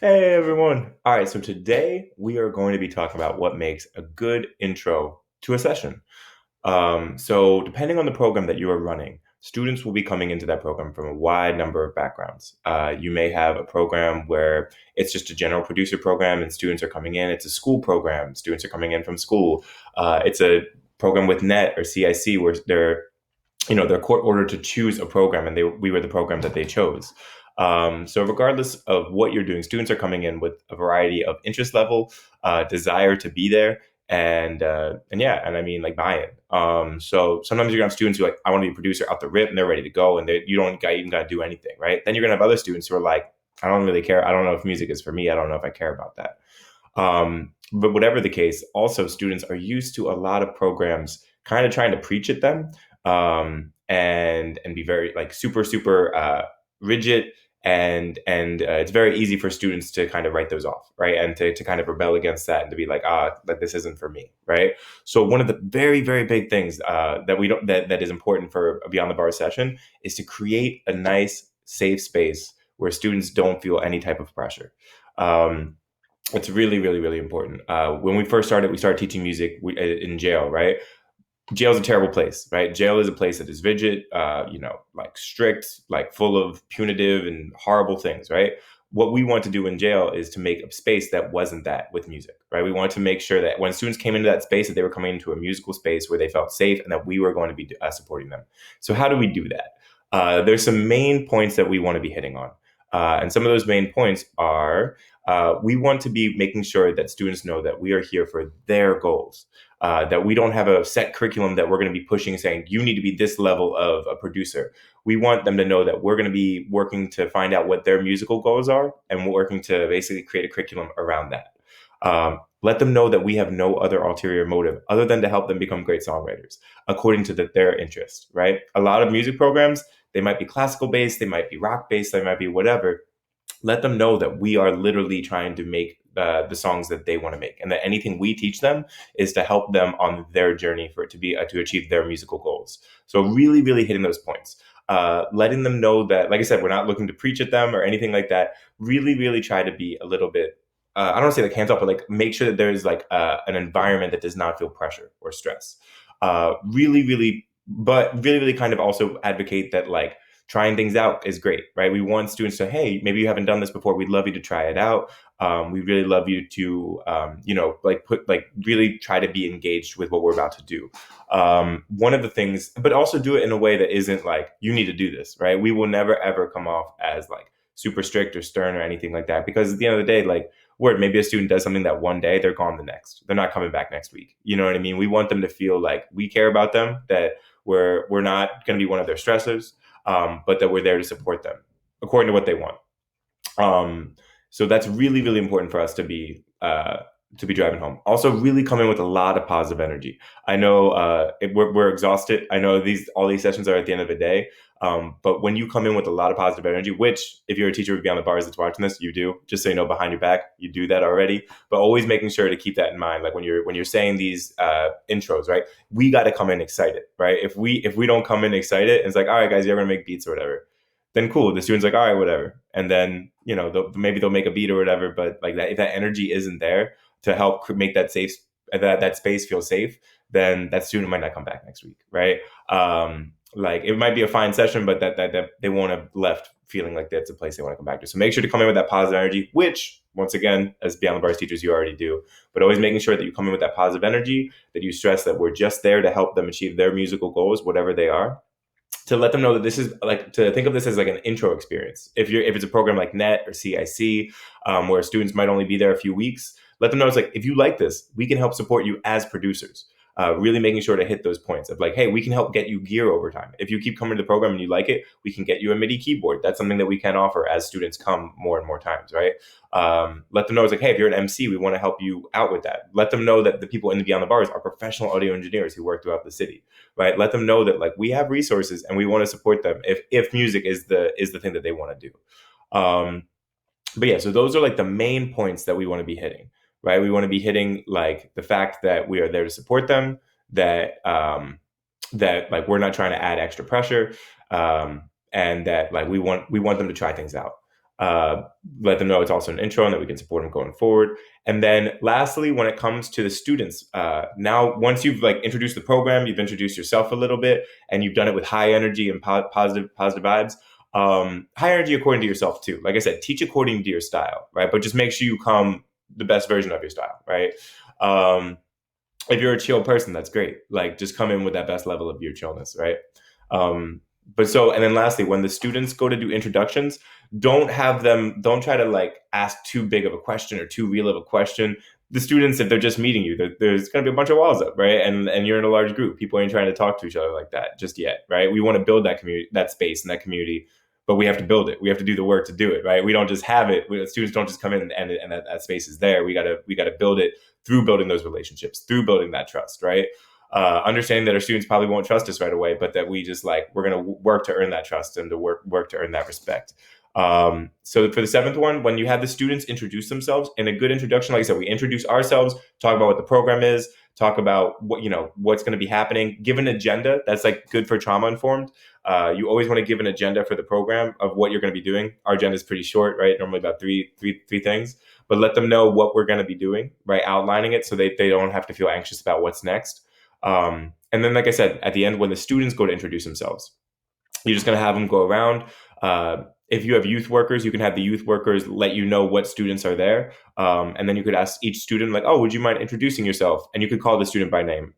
Hey everyone. All right, so today we are going to be talking about what makes a good intro to a session. So depending on the program that you are running, students will be coming into that program from a wide number of backgrounds. You may have a program where it's just a general producer program and students are coming in. It's a school program. Students are coming in from school. It's a program with NET or CIC where they're court ordered to choose a program, and we were the program that they chose. So regardless of what you're doing, students are coming in with a variety of interest level, desire to be there, and yeah, and I mean like buy-in. So sometimes you're gonna have students who are like, I want to be a producer out the rip, and they're ready to go, and you don't even gotta do anything, right? Then you're gonna have other students who are like, I don't really care. I don't know if music is for me. I don't know if I care about that. But whatever the case, also students are used to a lot of programs kind of trying to preach at them, and be very like super rigid, and it's very easy for students to kind of write those off, right, and to kind of rebel against that and to be like this isn't for me, right. So one of the very big things that we don't that is important for a Beyond the Bar session is to create a nice safe space where students don't feel any type of pressure. um, it's really important. When we started teaching music in jail, right? Jail is a terrible place, right? Jail is a place that is rigid, like strict, like full of punitive and horrible things, right? What we want to do in jail is to make a space that wasn't that with music, right? We wanted to make sure that when students came into that space, that they were coming into a musical space where they felt safe and that we were going to be supporting them. So how do we do that? There's some main points that we want to be hitting on. And some of those main points are we want to be making sure that students know that we are here for their goals, that we don't have a set curriculum that we're going to be pushing saying you need to be this level of a producer. We want them to know that we're going to be working to find out what their musical goals are, and we're working to basically create a curriculum around that. Let them know that we have no other ulterior motive other than to help them become great songwriters according to their interest, right? A lot of music programs, they might be classical based, they might be rock based, they might be whatever. Let them know that we are literally trying to make the songs that they want to make, and that anything we teach them is to help them on their journey for it to be to achieve their musical goals. So really hitting those points, letting them know that, like I said, we're not looking to preach at them or anything like that. Really try to be a little bit. I don't want to say like hands off, but like make sure that there's like an environment that does not feel pressure or stress. Really kind of also advocate that like trying things out is great, right? We want students to, hey, maybe you haven't done this before. We'd love you to try it out. We really love you to, really try to be engaged with what we're about to do. One of the things, but also do it in a way that isn't like, you need to do this, right? We will never, ever come off as like super strict or stern or anything like that. Because at the end of the day, like, maybe a student does something that one day, they're gone the next. They're not coming back next week. You know what I mean? We want them to feel like we care about them, that we're not going to be one of their stressors, but that we're there to support them according to what they want. Um, so that's really important for us to be driving home. Also, really come in with a lot of positive energy. I know we're exhausted. I know all these sessions are at the end of the day. But when you come in with a lot of positive energy, which if you're a teacher with Beyond the Bars that's watching this, you do. Just so you know, behind your back, you do that already. But always making sure to keep that in mind. Like when you're saying these intros, right? We got to come in excited, right? If we don't come in excited, and it's like, all right, guys, you're gonna make beats or whatever, then cool. The student's like, all right, whatever. And then, maybe they'll make a beat or whatever. But like that, if that energy isn't there to help make that space feel safe, then that student might not come back next week, right? Like it might be a fine session, but that they won't have left feeling like that's a place they want to come back to. So make sure to come in with that positive energy, which once again, as Beyond the Bars teachers, you already do. But always making sure that you come in with that positive energy, that you stress that we're just there to help them achieve their musical goals, whatever they are, to let them know that this is like, to think of this as like an intro experience. If it's a program like NET or CIC, where students might only be there a few weeks, let them know it's like, if you like this, we can help support you as producers. Really making sure to hit those points of like, hey, we can help get you gear over time. If you keep coming to the program and you like it, we can get you a MIDI keyboard. That's something that we can offer as students come more and more times, right? Let them know it's like, hey, if you're an MC, we want to help you out with that. Let them know that the people in the Beyond the Bars are professional audio engineers who work throughout the city, right? Let them know that like we have resources and we want to support them if music is the thing that they want to do. But yeah, so those are like the main points that we want to be hitting, right? We want to be hitting like the fact that we are there to support them, that like we're not trying to add extra pressure, and that like we want them to try things out. Uh, Let them know it's also an intro and that we can support them going forward. And then lastly, when it comes to the students, now once you've like introduced the program, you've introduced yourself a little bit, and you've done it with high energy and positive vibes. High energy according to yourself too. Like I said, teach according to your style, right? But just make sure you come the best version of your style, right? Um, if you're a chill person, that's great. Like just come in with that best level of your chillness, right? Um, but so, and then lastly, when the students go to do introductions, don't try to like ask too big of a question or too real of a question. The students, if they're just meeting you, there's going to be a bunch of walls up, right? And you're in a large group. People ain't trying to talk to each other like that just yet, right? We want to build that community, that space, and that community, but we have to build it. We have to do the work to do it, right? We don't just have it. Students don't just come in and that space is there. We gotta build it through building those relationships, through building that trust, right? Understanding that our students probably won't trust us right away, but that we just like we're going to work to earn that trust and to work to earn that respect. So for the seventh one, when you have the students introduce themselves in a good introduction, like I said, we introduce ourselves, talk about what the program is, talk about what's going to be happening, give an agenda that's like good for trauma informed. You always want to give an agenda for the program of what you're going to be doing. Our agenda is pretty short, right? Normally about three things, but let them know what we're going to be doing, right? Outlining it so they don't have to feel anxious about what's next. And then, like I said, at the end, when the students go to introduce themselves, you're just going to have them go around. If you have youth workers, you can have the youth workers let you know what students are there. And then you could ask each student, like, oh, would you mind introducing yourself? And you could call the student by name.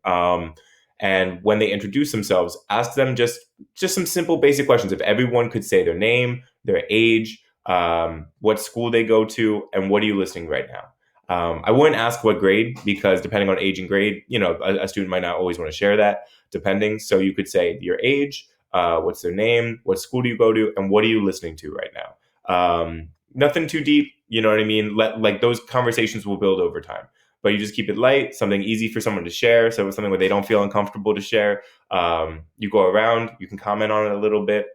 And when they introduce themselves, ask them just some simple basic questions. If everyone could say their name, their age, what school they go to, and what are you listening right now? I wouldn't ask what grade because depending on age and grade, a student might not always want to share that depending. So you could say your age, what's their name, what school do you go to, and what are you listening to right now? Nothing too deep, you know what I mean? Like those conversations will build over time, but you just keep it light, something easy for someone to share. So it's something where they don't feel uncomfortable to share. You go around, you can comment on it a little bit,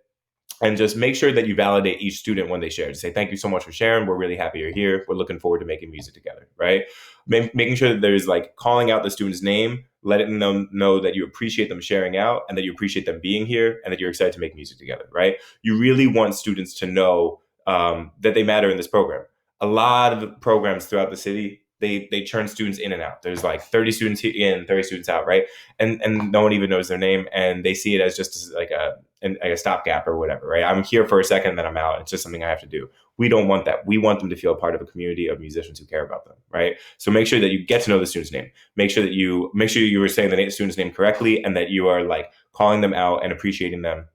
and just make sure that you validate each student when they share. Just say, thank you so much for sharing. We're really happy you're here. We're looking forward to making music together, right? Making sure that there's like calling out the student's name, letting them know that you appreciate them sharing out and that you appreciate them being here and that you're excited to make music together, right? You really want students to know that they matter in this program. A lot of programs throughout the city, they churn students in and out. There's like 30 students in, 30 students out, right? And no one even knows their name, and they see it as just like a stopgap or whatever, right? I'm here for a second, then I'm out. It's just something I have to do. We don't want that. We want them to feel a part of a community of musicians who care about them, right? So make sure that you get to know the student's name. Make sure you were saying the student's name correctly, and that you are like calling them out and appreciating them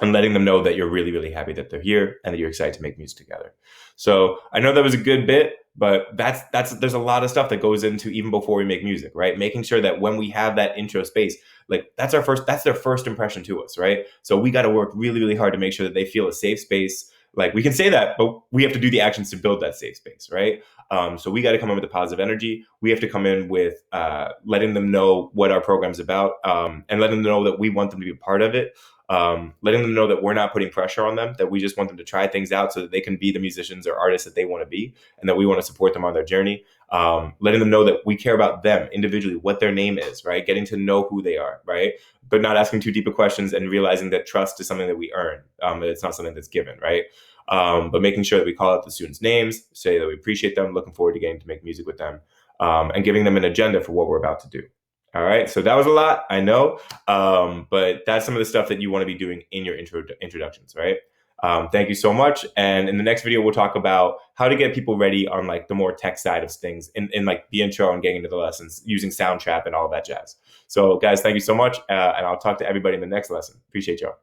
and letting them know that you're really, really happy that they're here and that you're excited to make music together. So I know that was a good bit, but there's a lot of stuff that goes into even before we make music, right? Making sure that when we have that intro space, like that's their first impression to us, right? So we got to work really, really hard to make sure that they feel a safe space. Like we can say that, but we have to do the actions to build that safe space, right? So we got to come in with a positive energy. We have to come in with letting them know what our program's about, and letting them know that we want them to be a part of it. Letting them know that we're not putting pressure on them, that we just want them to try things out so that they can be the musicians or artists that they want to be, and that we want to support them on their journey. Letting them know that we care about them individually, what their name is, right? Getting to know who they are, right? But not asking too deep of questions, and realizing that trust is something that we earn. It's not something that's given, right? But making sure that we call out the students' names, say that we appreciate them, looking forward to getting to make music with them, and giving them an agenda for what we're about to do. All right, so that was a lot, I know, but that's some of the stuff that you want to be doing in your introductions, right? Thank you so much. And in the next video, we'll talk about how to get people ready on like the more tech side of things in like the intro and getting into the lessons using Soundtrap and all that jazz. So guys, thank you so much. And I'll talk to everybody in the next lesson. Appreciate y'all.